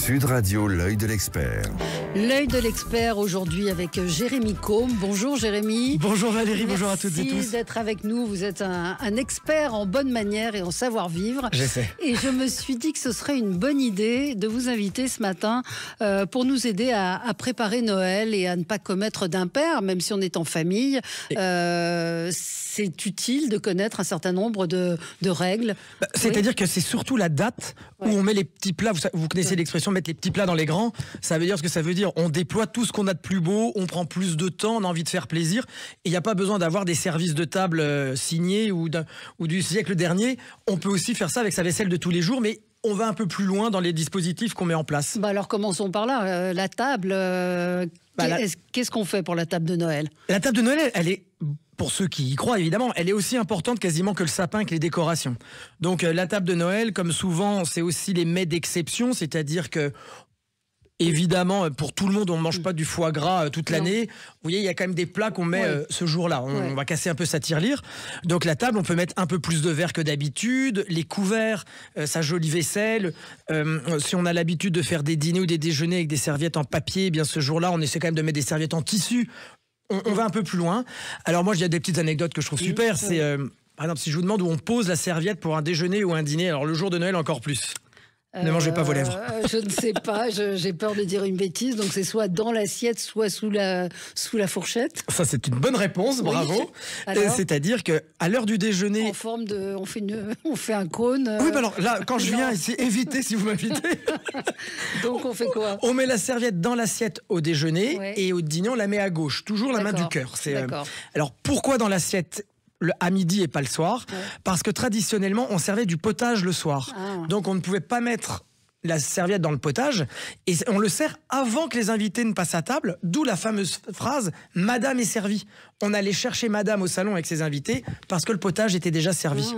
Sud Radio, l'œil de l'expert. L'œil de l'expert aujourd'hui avec Jérémy Combe. Bonjour Jérémy. Bonjour Valérie, bonjour à toutes et tous. Merci d'être avec nous. Vous êtes un expert en bonne manière et en savoir-vivre. J'essaie. Et je me suis dit que ce serait une bonne idée de vous inviter ce matin pour nous aider à préparer Noël et à ne pas commettre d'impair, même si on est en famille. C'est utile de connaître un certain nombre de règles. C'est-à-dire que c'est surtout la date où on met les petits plats. Vous connaissez l'expression mettre les petits plats dans les grands. Ça veut dire ce que ça veut dire. On déploie tout ce qu'on a de plus beau, on prend plus de temps, on a envie de faire plaisir. Et il n'y a pas besoin d'avoir des services de table signés ou du siècle dernier. On peut aussi faire ça avec sa vaisselle de tous les jours, mais on va un peu plus loin dans les dispositifs qu'on met en place. Alors commençons par là. La table, qu'est-ce qu'on fait pour la table de Noël ? La table de Noël, elle est... Pour ceux qui y croient, évidemment, elle est aussi importante quasiment que le sapin, que les décorations. Donc la table de Noël, comme souvent, c'est aussi les mets d'exception, c'est-à-dire que, évidemment, pour tout le monde, on ne mange pas du foie gras toute l'année. Vous voyez, il y a quand même des plats qu'on met ce jour-là. On va casser un peu sa tirelire. Donc la table, on peut mettre un peu plus de verre que d'habitude, les couverts, sa jolie vaisselle. Si on a l'habitude de faire des dîners ou des déjeuners avec des serviettes en papier, eh bien ce jour-là, on essaie quand même de mettre des serviettes en tissu. On va un peu plus loin. Alors moi, il y a des petites anecdotes que je trouve super. C'est, par exemple, si je vous demande où on pose la serviette pour un déjeuner ou un dîner, alors le jour de Noël encore plus. Ne mangez pas vos lèvres. Je ne sais pas, j'ai peur de dire une bêtise. Donc c'est soit dans l'assiette, soit sous la fourchette. Ça, c'est une bonne réponse, bravo. C'est-à-dire qu'à l'heure du déjeuner... En forme de... On fait un cône. Oui, alors là, quand je viens, c'est éviter si vous m'invitez. Donc on fait quoi ? On met la serviette dans l'assiette au déjeuner et au dîner, on la met à gauche. Toujours la main du cœur. Alors pourquoi dans l'assiette à midi et pas le soir? Parce que traditionnellement, on servait du potage le soir. Donc on ne pouvait pas mettre la serviette dans le potage et on le sert avant que les invités ne passent à table, d'où la fameuse phrase « Madame est servie ». On allait chercher Madame au salon avec ses invités parce que le potage était déjà servi.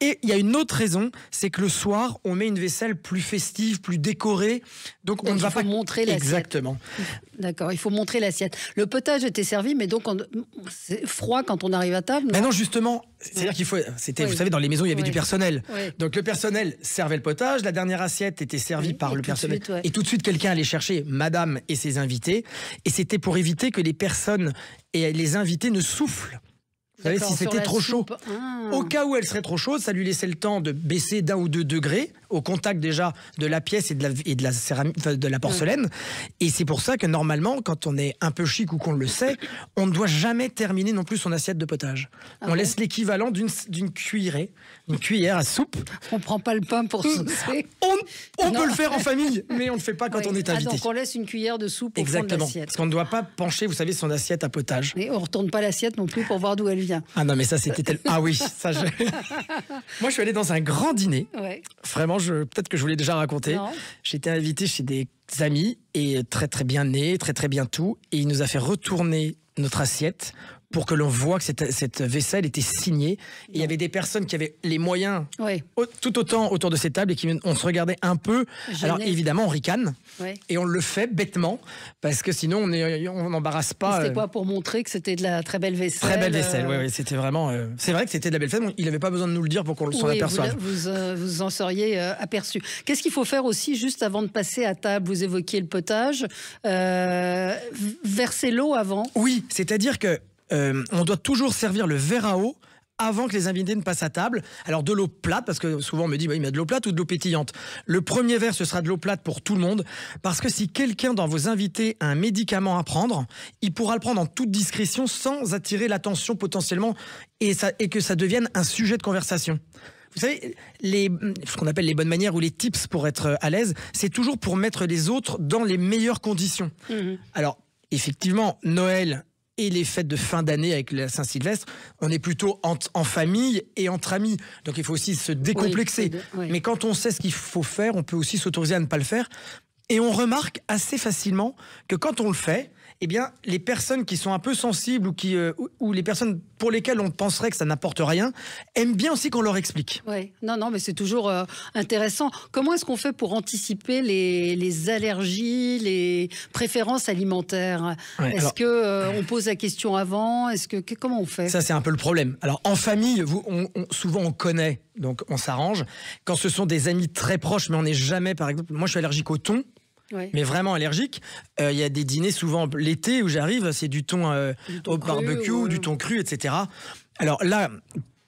Et il y a une autre raison, c'est que le soir, on met une vaisselle plus festive, plus décorée. Donc on ne va pas montrer l'assiette. Exactement. D'accord, il faut montrer l'assiette. Le potage était servi, mais donc c'est froid quand on arrive à table. Mais non, justement, c'est-à-dire qu'il faut. C'était, vous savez, dans les maisons, il y avait du personnel. Donc le personnel servait le potage. La dernière assiette était servie par le personnel. Et tout de suite, quelqu'un allait chercher Madame et ses invités. Et c'était pour éviter que les personnes et les invités ne soufflent. Vous savez, si c'était trop chaud, au cas où elle serait trop chaude, ça lui laissait le temps de baisser d'1 ou 2 degrés au contact déjà de la pièce et de la céramique, de la porcelaine. Et c'est pour ça que normalement, quand on est un peu chic ou qu'on le sait, on ne doit jamais terminer non plus son assiette de potage. On laisse l'équivalent d'une cuillère à soupe. On prend pas le pain pour saucer. On peut le faire en famille, mais on ne le fait pas quand on est invité. Donc on laisse une cuillère de soupe au fond de l'assiette. Parce qu'on ne doit pas pencher, vous savez, son assiette à potage. Et on ne retourne pas l'assiette non plus pour voir d'où elle vient. Ah non, mais ça c'était Ah oui, ça Moi je suis allé dans un grand dîner. Vraiment, peut-être que je vous l'ai déjà raconté. J'étais invité chez des amis et très très bien nés, très très bien tout, et il nous a fait retourner notre assiette pour que l'on voit que cette vaisselle était signée. Et il y avait des personnes qui avaient les moyens tout autant autour de cette table et on se regardait un peu. Alors évidemment, on ricane et on le fait bêtement parce que sinon on n'embarrasse pas. C'était quoi pour montrer que c'était de la très belle vaisselle? Très belle vaisselle, oui, c'était vraiment... c'est vrai que c'était de la belle vaisselle, il n'avait pas besoin de nous le dire pour qu'on s'en aperçoive. Vous en seriez aperçu. Qu'est-ce qu'il faut faire aussi juste avant de passer à table? Vous évoquiez le potage. Verser l'eau avant? Oui, c'est-à-dire que on doit toujours servir le verre à eau avant que les invités ne passent à table. Alors de l'eau plate, parce que souvent on me dit il met de l'eau plate ou de l'eau pétillante. Le premier verre, ce sera de l'eau plate pour tout le monde, parce que si quelqu'un dans vos invités a un médicament à prendre, il pourra le prendre en toute discrétion sans attirer l'attention potentiellement et que ça devienne un sujet de conversation. Vous savez, ce qu'on appelle les bonnes manières ou les tips pour être à l'aise, c'est toujours pour mettre les autres dans les meilleures conditions. Alors, effectivement, Noël et les fêtes de fin d'année avec la Saint-Sylvestre, on est plutôt en famille et entre amis. Donc il faut aussi se décomplexer. Mais quand on sait ce qu'il faut faire, on peut aussi s'autoriser à ne pas le faire. Et on remarque assez facilement que quand on le fait, eh bien, les personnes qui sont un peu sensibles ou les personnes pour lesquelles on penserait que ça n'apporte rien, aiment bien aussi qu'on leur explique. Oui, non, mais c'est toujours intéressant. Comment est-ce qu'on fait pour anticiper les allergies, les préférences alimentaires? Est-ce qu'on pose la question avant? Comment on fait? Ça, c'est un peu le problème. Alors, en famille, souvent on connaît, donc on s'arrange. Quand ce sont des amis très proches, mais on n'est jamais, par exemple, moi je suis allergique au thon. Oui. Mais vraiment allergique. Il y a des dîners souvent l'été où j'arrive, c'est du thon au barbecue, du thon cru, etc. Alors là,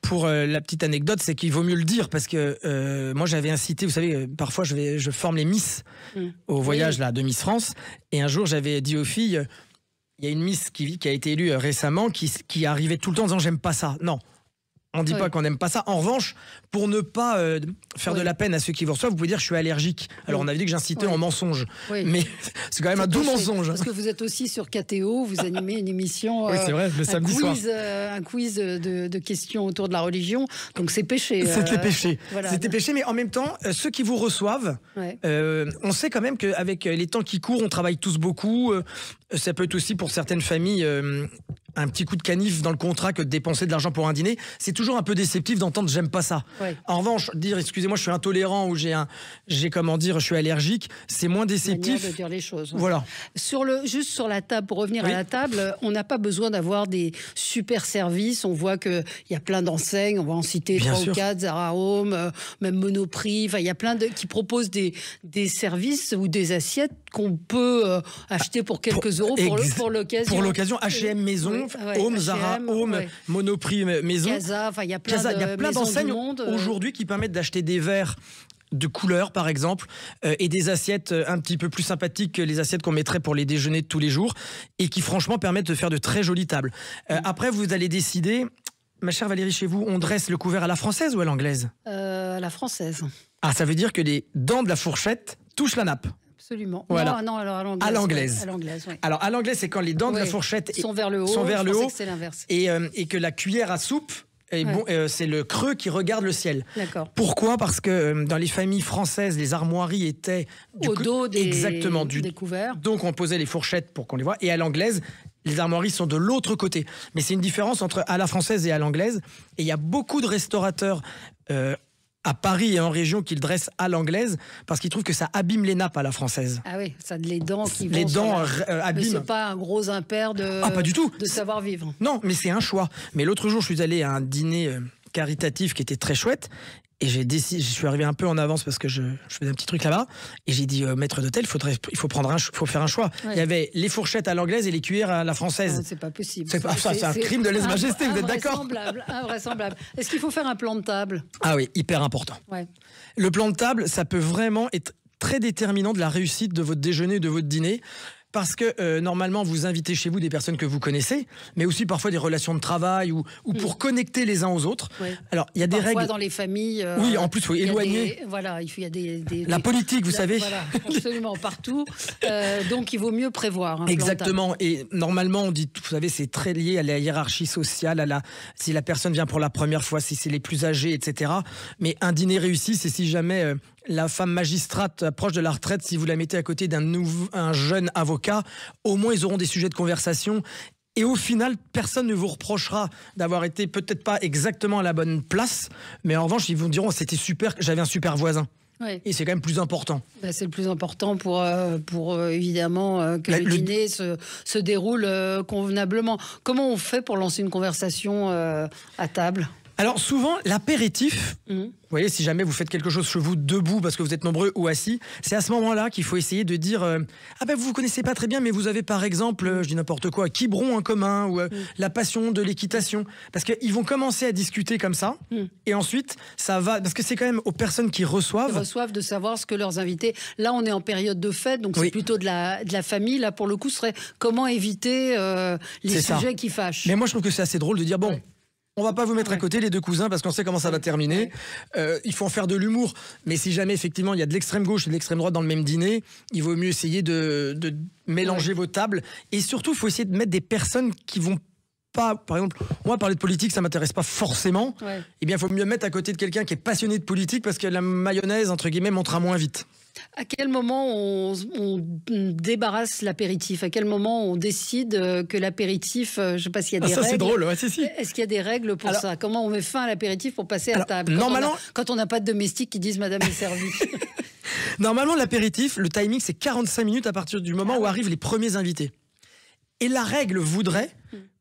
pour la petite anecdote, c'est qu'il vaut mieux le dire parce que moi j'avais incité, vous savez, parfois je forme les Miss au voyage là, de Miss France. Et un jour j'avais dit aux filles, il y a une Miss qui a été élue récemment qui arrivait tout le temps en disant j'aime pas ça. Non. On ne dit pas qu'on n'aime pas ça. En revanche, pour ne pas faire de la peine à ceux qui vous reçoivent, vous pouvez dire je suis allergique. Alors on avait dit que j'incitais en mensonge. Oui. Mais c'est quand même un doux mensonge. Parce que vous êtes aussi sur KTO, vous animez une émission, oui, c'est vrai, le samedi soir. Un quiz de questions autour de la religion. Donc c'est péché. C'était péché. Voilà. C'était péché, mais en même temps, ceux qui vous reçoivent, on sait quand même qu'avec les temps qui courent, on travaille tous beaucoup. Ça peut être aussi pour certaines familles un petit coup de canif dans le contrat que de dépenser de l'argent pour un dîner. C'est toujours un peu déceptif d'entendre j'aime pas ça. Ouais. En revanche, dire excusez-moi je suis intolérant ou je suis allergique, c'est moins déceptif. De dire les choses. Voilà. Juste sur la table, pour revenir à la table, on n'a pas besoin d'avoir des super services. On voit qu'il y a plein d'enseignes, on va en citer 3 ou 4, Zara Home, même Monoprix. Il y a plein qui proposent des services ou des assiettes qu'on peut acheter pour quelques euros pour l'occasion. Pour l'occasion, H&M Maison, Home, Zara Home, Monoprix Maison. Casa, il y a plein d'enseignes aujourd'hui qui permettent d'acheter des verres de couleur par exemple et des assiettes un petit peu plus sympathiques que les assiettes qu'on mettrait pour les déjeuners de tous les jours et qui franchement permettent de faire de très jolies tables. Après vous allez décider, ma chère Valérie, chez vous on dresse le couvert à la française ou à l'anglaise? À la française. Ah, ça veut dire que les dents de la fourchette touchent la nappe. Absolument. Voilà. Non, alors à l'anglaise. Oui. Alors à l'anglaise, c'est quand les dents de la fourchette sont vers le haut. Que c'est l'inverse. Et que la cuillère à soupe, c'est le creux qui regarde le ciel. D'accord. Pourquoi? Parce que dans les familles françaises, les armoiries étaient au dos des couverts. Donc on posait les fourchettes pour qu'on les voit. Et à l'anglaise, les armoiries sont de l'autre côté. Mais c'est une différence entre à la française et à l'anglaise. Et il y a beaucoup de restaurateurs à Paris et en région qu'ils dressent à l'anglaise parce qu'ils trouvent que ça abîme les nappes à la française. Ah oui, ça les dents qui vont. Les dents abîment. Mais c'est pas un gros impair pas du tout. De savoir-vivre. Non, mais c'est un choix. Mais l'autre jour, je suis allé à un dîner caritatif qui était très chouette. Et j'ai décidé, je suis arrivé un peu en avance parce que je faisais un petit truc là-bas. Et j'ai dit, maître d'hôtel, il faut faire un choix. Ouais. Il y avait les fourchettes à l'anglaise et les cuillères à la française. Non, c'est pas possible. C'est un crime de lèse-majesté, vous êtes d'accord? Invraisemblable. Est-ce qu'il faut faire un plan de table? Ah oui, hyper important. Ouais. Le plan de table, ça peut vraiment être très déterminant de la réussite de votre déjeuner, de votre dîner. Parce que normalement, vous invitez chez vous des personnes que vous connaissez, mais aussi parfois des relations de travail ou pour connecter les uns aux autres. Oui. Alors, il y a des règles. Dans les familles. Oui, en plus, il faut éloigner. Il y a des la politique, vous savez. Voilà, absolument, partout. Donc, il vaut mieux prévoir. Exactement. Et normalement, on dit, vous savez, c'est très lié à la hiérarchie sociale, si la personne vient pour la première fois, si c'est les plus âgés, etc. Mais un dîner réussi, c'est si jamais la femme magistrate approche de la retraite, si vous la mettez à côté un jeune avocat, au moins ils auront des sujets de conversation. Et au final, personne ne vous reprochera d'avoir été peut-être pas exactement à la bonne place, mais en revanche, ils vous diront c'était super, j'avais un super voisin. Oui. Et c'est quand même plus important. C'est le plus important pour évidemment que le dîner se déroule convenablement. Comment on fait pour lancer une conversation à table ? Alors souvent, l'apéritif, vous voyez, si jamais vous faites quelque chose chez vous debout parce que vous êtes nombreux ou assis, c'est à ce moment-là qu'il faut essayer de dire vous vous connaissez pas très bien, mais vous avez par exemple, je dis n'importe quoi, Quiberon en commun ou la passion de l'équitation. Parce qu'ils vont commencer à discuter comme ça et ensuite, ça va... Parce que c'est quand même aux personnes qui reçoivent... Ils reçoivent de savoir ce que leurs invités... Là, on est en période de fête, donc c'est plutôt de la famille. Là, pour le coup, ce serait comment éviter les sujets qui fâchent. Mais moi, je trouve que c'est assez drôle de dire, on va pas vous mettre à côté les deux cousins parce qu'on sait comment ça va terminer. Il faut en faire de l'humour. Mais si jamais effectivement il y a de l'extrême gauche et de l'extrême droite dans le même dîner, il vaut mieux essayer de mélanger vos tables. Et surtout, il faut essayer de mettre des personnes qui vont pas, par exemple, moi parler de politique ça m'intéresse pas forcément. Eh bien il faut mieux mettre à côté de quelqu'un qui est passionné de politique parce que la mayonnaise entre guillemets montera moins vite. À quel moment on débarrasse l'apéritif? À quel moment on décide que l'apéritif, je ne sais pas s'il y a des règles. Ça, c'est drôle, ouais, si. Est-ce qu'il y a des règles pour ça? Comment on met fin à l'apéritif pour passer à table? Quand on n'a pas de domestique qui disent Madame est servie. Normalement, l'apéritif, le timing, c'est 45 minutes à partir du moment où arrivent les premiers invités. Et la règle voudrait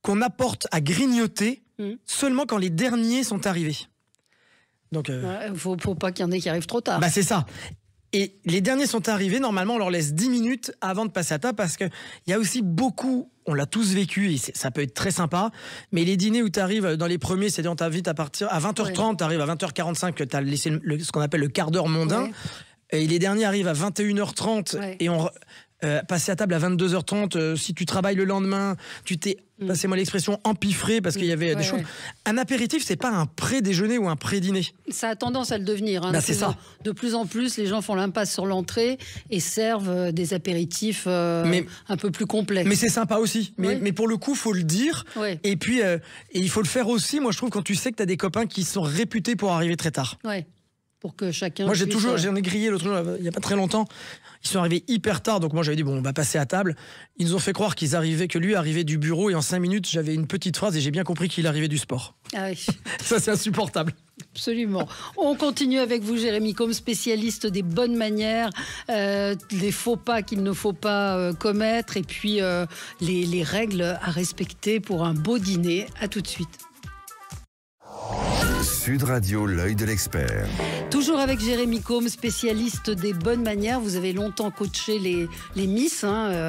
qu'on apporte à grignoter seulement quand les derniers sont arrivés. Donc, faut pas qu'il y en ait qui arrivent trop tard. Bah, c'est ça. Et les derniers sont arrivés, normalement, on leur laisse 10 minutes avant de passer à table parce qu'il y a aussi beaucoup, on l'a tous vécu et ça peut être très sympa, mais les dîners où tu arrives dans les premiers, c'est-à-dire on t'invite à partir à 20h30, tu arrives à 20h45, tu as laissé ce qu'on appelle le quart d'heure mondain, et les derniers arrivent à 21h30 et on... passer à table à 22h30, si tu travailles le lendemain, tu t'es, passez-moi l'expression, empiffré parce qu'il y avait des choses. Un apéritif, c'est pas un pré-déjeuner ou un pré-dîner. Ça a tendance à le devenir. C'est ça. De plus en plus, les gens font l'impasse sur l'entrée et servent des apéritifs un peu plus complets. Mais c'est sympa aussi. Mais pour le coup, faut le dire. Et puis, et il faut le faire aussi, moi je trouve, quand tu sais que tu as des copains qui sont réputés pour arriver très tard. Pour que chacun. Moi, j'en ai grillé l'autre jour, il n'y a pas très longtemps. Ils sont arrivés hyper tard, donc moi j'avais dit bon, on va passer à table. Ils nous ont fait croire que lui arrivait du bureau et en 5 minutes j'avais une petite phrase et j'ai bien compris qu'il arrivait du sport. Ah oui. Ça c'est insupportable. Absolument. On continue avec vous, Jérémy Combe, spécialiste des bonnes manières, des faux pas qu'il ne faut pas commettre et puis les règles à respecter pour un beau dîner. À tout de suite. Sud Radio, l'œil de l'expert. Toujours avec Jérémy Combe, spécialiste des bonnes manières. Vous avez longtemps coaché les Miss.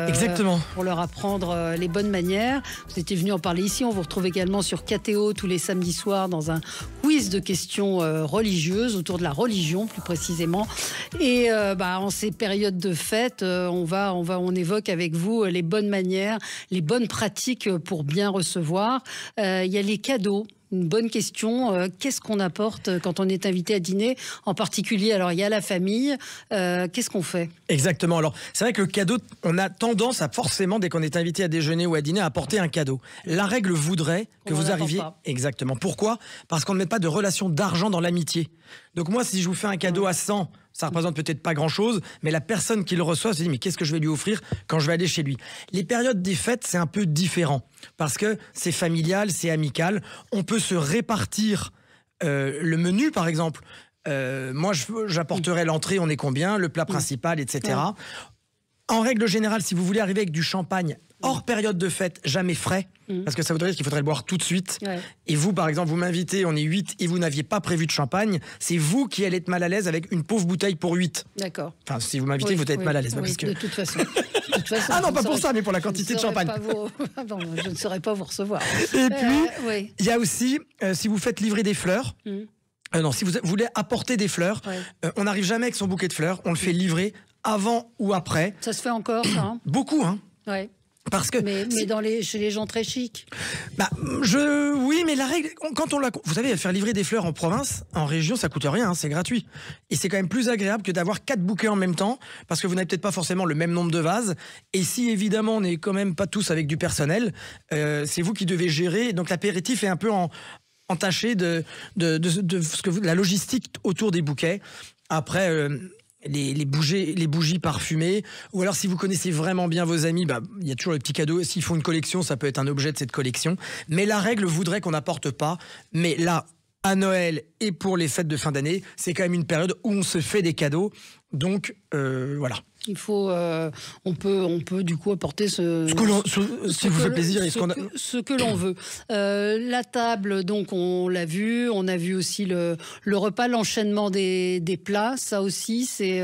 Exactement. Pour leur apprendre les bonnes manières. Vous étiez venu en parler ici. On vous retrouve également sur KTO tous les samedis soirs dans un quiz de questions religieuses, autour de la religion plus précisément. Et en ces périodes de fête, on évoque avec vous les bonnes manières, les bonnes pratiques pour bien recevoir. Il y a les cadeaux. Une bonne question. Qu'est-ce qu'on apporte quand on est invité à dîner? En particulier, alors il y a la famille. Qu'est-ce qu'on fait? Exactement. Alors, c'est vrai que le cadeau, on a tendance à forcément, dès qu'on est invité à déjeuner ou à dîner, à apporter un cadeau. La règle voudrait que vous arriviez... Exactement. Pourquoi? Parce qu'on ne met pas de relation d'argent dans l'amitié. Donc moi, si je vous fais un cadeau à 100... ça représente peut-être pas grand-chose, mais la personne qui le reçoit se dit mais qu'est-ce que je vais lui offrir quand je vais aller chez lui? Les périodes des fêtes, c'est un peu différent parce que c'est familial, c'est amical. On peut se répartir le menu, par exemple. Moi, j'apporterai l'entrée, on est combien, le plat principal, etc. En règle générale, si vous voulez arriver avec du champagne hors période de fête, jamais frais, parce que ça voudrait dire qu'il faudrait le boire tout de suite. Et vous, par exemple, vous m'invitez, on est 8 et vous n'aviez pas prévu de champagne, c'est vous qui allez être mal à l'aise avec une pauvre bouteille pour 8. D'accord. Enfin, si vous m'invitez, vous allez être mal à l'aise. Parce que... de toute façon. Ah non, pas pour ça, mais pour la quantité de champagne. Je ne saurais pas vous recevoir. Et puis, il y a aussi, si vous faites livrer des fleurs, non, si vous voulez apporter des fleurs, on n'arrive jamais avec son bouquet de fleurs, on le fait livrer avant ou après. Ça se fait encore, ça, hein? Beaucoup, hein. Parce que mais chez les gens très chics. Oui, mais la règle, quand on l'a, vous savez, faire livrer des fleurs en province, en région, ça coûte rien, hein, c'est gratuit. Et c'est quand même plus agréable que d'avoir 4 bouquets en même temps, parce que vous n'avez peut-être pas forcément le même nombre de vases. Et si évidemment on n'est quand même pas tous avec du personnel, c'est vous qui devez gérer. Donc l'apéritif est un peu entaché de la logistique autour des bouquets. Après. Les bougies parfumées, ou alors si vous connaissez vraiment bien vos amis, il y a toujours les petits cadeaux. S'ils font une collection, ça peut être un objet de cette collection. Mais la règle voudrait qu'on n'apporte pas. Mais là, à Noël et pour les fêtes de fin d'année, c'est quand même une période où on se fait des cadeaux. Donc voilà. Il faut, on peut du coup apporter ce qui vous fait plaisir et ce que l'on veut. La table, donc on l'a vu, on a vu aussi le repas, l'enchaînement des plats, ça aussi c'est.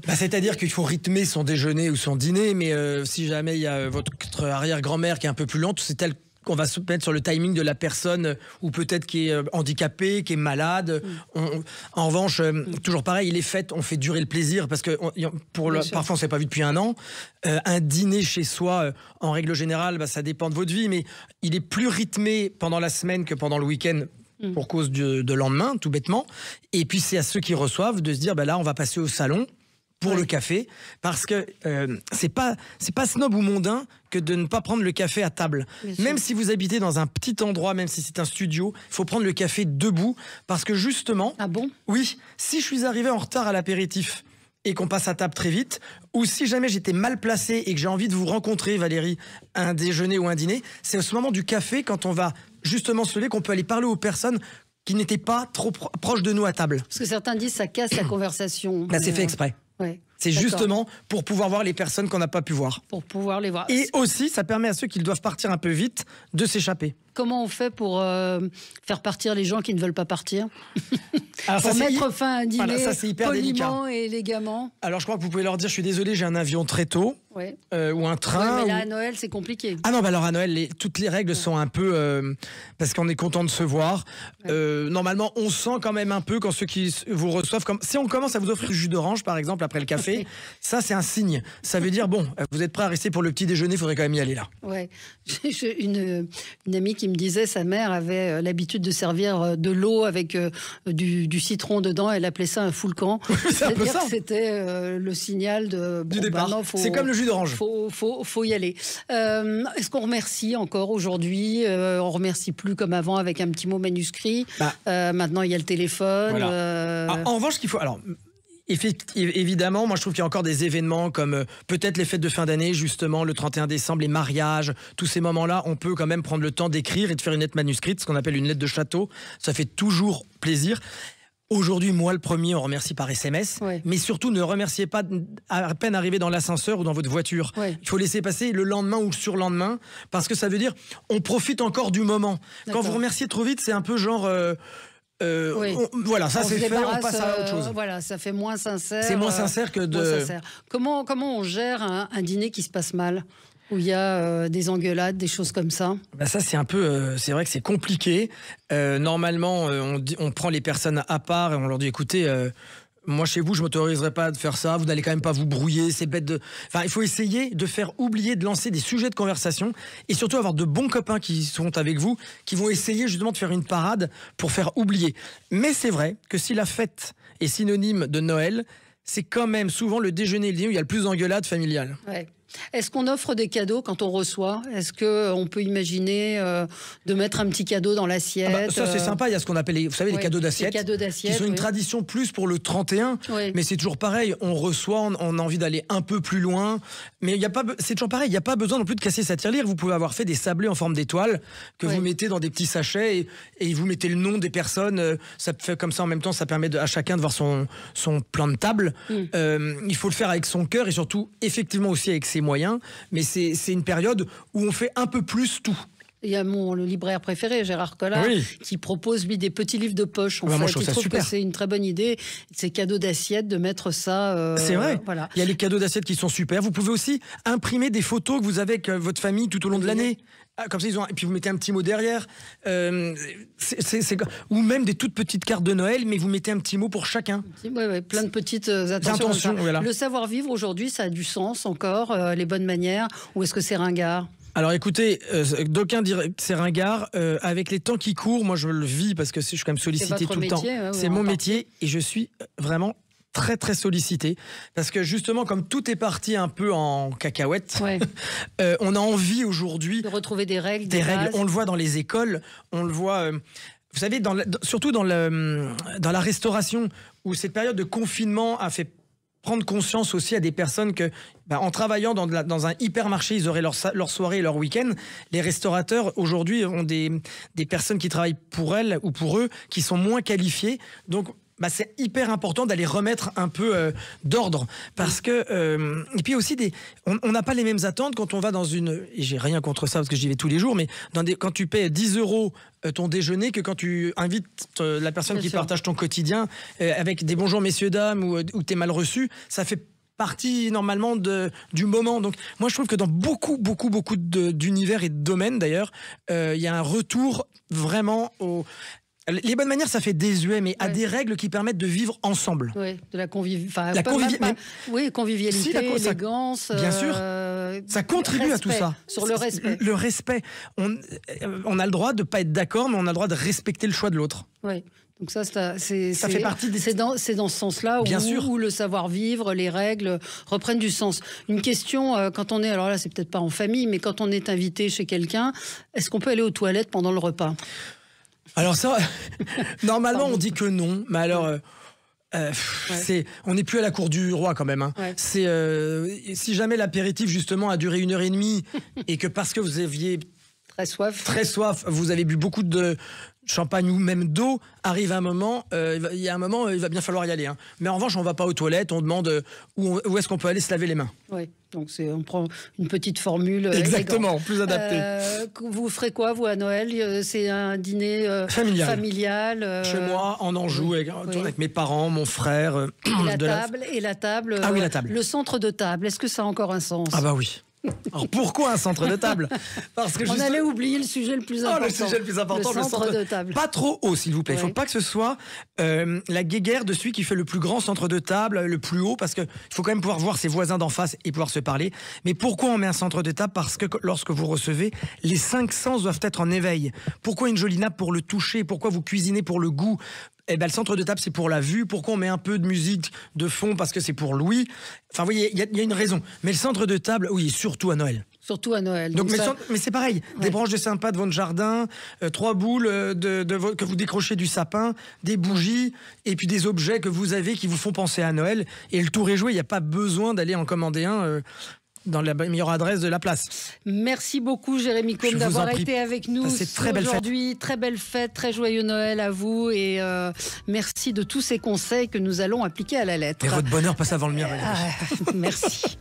C'est-à-dire qu'il faut rythmer son déjeuner ou son dîner, mais si jamais il y a votre arrière-grand-mère qui est un peu plus lente, c'est elle qu'on va se mettre sur le timing de la personne ou peut-être qui est handicapée, qui est malade. En revanche, toujours pareil, les fêtes, on fait durer le plaisir parce que parfois on s'est pas vu depuis un an. Un dîner chez soi, en règle générale, ça dépend de votre vie, mais il est plus rythmé pendant la semaine que pendant le week-end. Pour cause de lendemain, tout bêtement. Et puis c'est à ceux qui reçoivent de se dire, là on va passer au salon pour le café, parce que c'est pas snob ou mondain que de ne pas prendre le café à table. Même si vous habitez dans un petit endroit, même si c'est un studio, il faut prendre le café debout, parce que justement... Ah bon? Oui, si je suis arrivé en retard à l'apéritif et qu'on passe à table très vite, ou si jamais j'étais mal placé et que j'ai envie de vous rencontrer, Valérie, un déjeuner ou un dîner, c'est au moment du café, quand on va justement se lever, qu'on peut aller parler aux personnes qui n'étaient pas trop proches de nous à table. Parce que certains disent que ça casse la conversation. C'est fait exprès. Ouais. C'est justement pour pouvoir voir les personnes qu'on n'a pas pu voir. Pour pouvoir les voir. Et aussi, ça permet à ceux qui doivent partir un peu vite de s'échapper. Comment on fait pour faire partir les gens qui ne veulent pas partir? Alors pour mettre fin à un dîner ça, c'est hyper poliment délicat. et élégamment. Alors je crois que vous pouvez leur dire, je suis désolé, j'ai un avion très tôt, ouais. Ou un train. Ouais, mais là, à Noël, c'est compliqué. Ah non, bah alors à Noël, toutes les règles sont un peu... parce qu'on est content de se voir. Ouais. Normalement, on sent quand même un peu quand ceux qui vous reçoivent... Si on commence à vous offrir du jus d'orange, par exemple, après le café, ça, c'est un signe. Ça veut dire, bon, vous êtes prêts à rester pour le petit déjeuner, il faudrait quand même y aller là. Ouais. J'ai une amie qui me disait, sa mère avait l'habitude de servir de l'eau avec du citron dedans. Elle appelait ça un foulcan. C'est-à-dire que c'était le signal du départ. C'est comme le jus d'orange. Faut y aller. Est-ce qu'on remercie encore aujourd'hui? On remercie plus comme avant avec un petit mot manuscrit. Maintenant, il y a le téléphone. Voilà. En revanche, ce qu'il faut... Alors, évidemment, moi je trouve qu'il y a encore des événements comme peut-être les fêtes de fin d'année, justement le 31 décembre, les mariages, tous ces moments-là, on peut quand même prendre le temps d'écrire et de faire une lettre manuscrite, ce qu'on appelle une lettre de château. Ça fait toujours plaisir. Aujourd'hui, moi le premier, on remercie par SMS, mais surtout ne remerciez pas à peine arrivé dans l'ascenseur ou dans votre voiture. Il faut laisser passer le lendemain ou le surlendemain, parce que ça veut dire on profite encore du moment. Quand vous remerciez trop vite, c'est un peu genre... voilà, ça c'est fait, on passe à autre chose. Voilà, ça fait moins sincère. C'est moins sincère que de... Sincère. Comment on gère un dîner qui se passe mal, où il y a des engueulades, des choses comme ça? Ça c'est un peu, c'est vrai que c'est compliqué. Normalement, on prend les personnes à part et on leur dit, écoutez... moi, chez vous, je ne m'autoriserai pas de faire ça. Vous n'allez quand même pas vous brouiller. C'est bête de... Enfin, il faut essayer de faire oublier, de lancer des sujets de conversation et surtout avoir de bons copains qui sont avec vous, qui vont essayer justement de faire une parade pour faire oublier. Mais c'est vrai que si la fête est synonyme de Noël, c'est quand même souvent le déjeuner et le dîner où il y a le plus d'engueulades familiales. Ouais. Est-ce qu'on offre des cadeaux quand on reçoit? Est-ce qu'on peut imaginer de mettre un petit cadeau dans l'assiette? Ça, c'est sympa. Il y a ce qu'on appelle, vous savez, les cadeaux d'assiette. Qui sont une tradition plus pour le 31. Mais c'est toujours pareil. On reçoit, on a envie d'aller un peu plus loin. Mais c'est toujours pareil. Il n'y a pas besoin non plus de casser sa tirelire. Vous pouvez avoir fait des sablés en forme d'étoile que vous mettez dans des petits sachets et vous mettez le nom des personnes. Ça fait comme ça en même temps. Ça permet à chacun de voir son plan de table. Il faut le faire avec son cœur et surtout, effectivement, aussi avec ses moyens, mais c'est une période où on fait un peu plus tout. Il y a le libraire préféré, Gérard Collard, qui propose lui des petits livres de poche. Moi, je trouve que c'est une très bonne idée, ces cadeaux d'assiettes, de mettre ça. C'est vrai. Voilà. Il y a les cadeaux d'assiettes qui sont super. Vous pouvez aussi imprimer des photos que vous avez avec votre famille tout au long de l'année. Comme ça, et puis vous mettez un petit mot derrière. Ou même des toutes petites cartes de Noël, mais vous mettez un petit mot pour chacun. Plein de petites attentions. Voilà. Le savoir-vivre aujourd'hui, ça a du sens encore, les bonnes manières, ou est-ce que c'est ringard? Alors écoutez, d'aucuns diraient que c'est ringard. Avec les temps qui courent, moi je le vis parce que je suis quand même sollicité tout le temps. C'est mon métier et je suis vraiment très très sollicité parce que justement comme tout est parti un peu en cacahuète, on a envie aujourd'hui de retrouver des règles. On le voit dans les écoles, on le voit... vous savez, surtout dans la restauration, où cette période de confinement a fait prendre conscience aussi à des personnes que, en travaillant dans un hypermarché, ils auraient leur soirée et leur week-end. Les restaurateurs, aujourd'hui, ont des personnes qui travaillent pour elles ou pour eux, qui sont moins qualifiées. Donc, c'est hyper important d'aller remettre un peu d'ordre. Parce que... et puis aussi, on n'a pas les mêmes attentes quand on va dans une... Et j'ai rien contre ça, parce que j'y vais tous les jours, mais quand tu paies 10 € ton déjeuner, que quand tu invites la personne qui partage ton quotidien avec des bonjours messieurs dames ou t'es mal reçu, ça fait partie normalement du moment. Donc moi je trouve que dans beaucoup d'univers et de domaines d'ailleurs, il y a un retour vraiment les bonnes manières, ça fait désuet, mais à des règles qui permettent de vivre ensemble. Oui, de la convivialité, élégance. Bien sûr. Ça contribue à tout ça. Sur le respect. Le respect. On a le droit de ne pas être d'accord, mais on a le droit de respecter le choix de l'autre. Oui. Donc ça fait partie c'est dans ce sens-là où le savoir-vivre, les règles reprennent du sens. Une question, quand on est, alors là c'est peut-être pas en famille, mais quand on est invité chez quelqu'un, est-ce qu'on peut aller aux toilettes pendant le repas ? Alors ça, normalement on dit que non, mais alors On n'est plus à la cour du roi quand même. Hein. Ouais. Si jamais l'apéritif justement a duré 1h30 et que parce que vous aviez très soif, vous avez bu beaucoup de champagne ou même d'eau, arrive un moment, il y a un moment, il va bien falloir y aller. Hein. Mais en revanche, on ne va pas aux toilettes, on demande où est-ce qu'on peut aller se laver les mains. Oui, donc on prend une petite formule. Exactement, plus adaptée. Vous ferez quoi, vous, à Noël? C'est un dîner familial Chez moi, en Anjou, avec mes parents, mon frère. Et la table. Ah oui, la table. Le centre de table, est-ce que ça a encore un sens? Ah bah oui. Alors pourquoi un centre de table? Parce que on allait oublier le sujet le plus important. Le sujet le plus important, le centre de table. Pas trop haut, s'il vous plaît. Il ne faut pas que ce soit la guéguerre de celui qui fait le plus grand centre de table, le plus haut, parce qu'il faut quand même pouvoir voir ses voisins d'en face et pouvoir se parler. Mais pourquoi on met un centre de table? Parce que lorsque vous recevez, les 5 sens doivent être en éveil. Pourquoi une jolie nappe pour le toucher? Pourquoi vous cuisinez pour le goût? Eh ben, le centre de table, c'est pour la vue. Pourquoi on met un peu de musique de fond? Parce que c'est pour l'ouïe. Enfin, vous voyez, il y a une raison. Mais le centre de table, oui, surtout à Noël. Surtout à Noël. Donc mais c'est pareil. Ouais. Des branches de sapin de votre jardin, 3 boules que vous décrochez du sapin, des bougies, et puis des objets que vous avez qui vous font penser à Noël. Et le tour est joué. Il n'y a pas besoin d'aller en commander un... dans la meilleure adresse de la place. Merci beaucoup, Jérémy Combe, d'avoir été avec nous aujourd'hui. Très belle fête, très joyeux Noël à vous. Et merci de tous ces conseils que nous allons appliquer à la lettre. Et votre bonheur passe avant le mien. Merci.